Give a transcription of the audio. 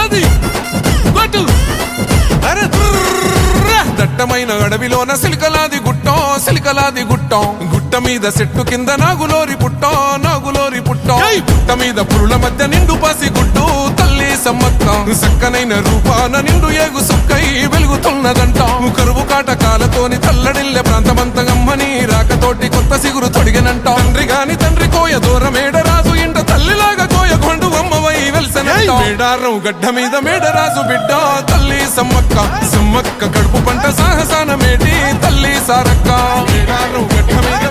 అది కొట్టు దట్టమైన అడవిలోన సిలికలాది గుట్టం సిలికలాది గుట్టం గుట్ట మీద చెట్టు కింద నాగులోరి పుట్టం పుట్ట మీద పురుల మధ్య నిండు పాసి గుట్టు తల్లి సమ్మక్క సక్కనైన రూపాన నిండు ఏగు సుక్కై వెలుగుతున్నదంట కరువు కాటకాలతోని తల్లడిల్లె ప్రాంతమంతగమ్మని రాకతోటి కొత్త సిగురు తొడిగనంట తండ్రి గాని తండ్రి కోయ దూరమేడ రాజు ఇంట తల్లిలాగా కోయ కొండు అమ్మవై వెల్సనంట మేడారం గడ్డ మీద మేడరాజు బిడ్డ తల్లి సమ్మక్క కడుపు పంట సాహసాన మేటి తల్లి సారక్క మేడారం గడ్డ మీద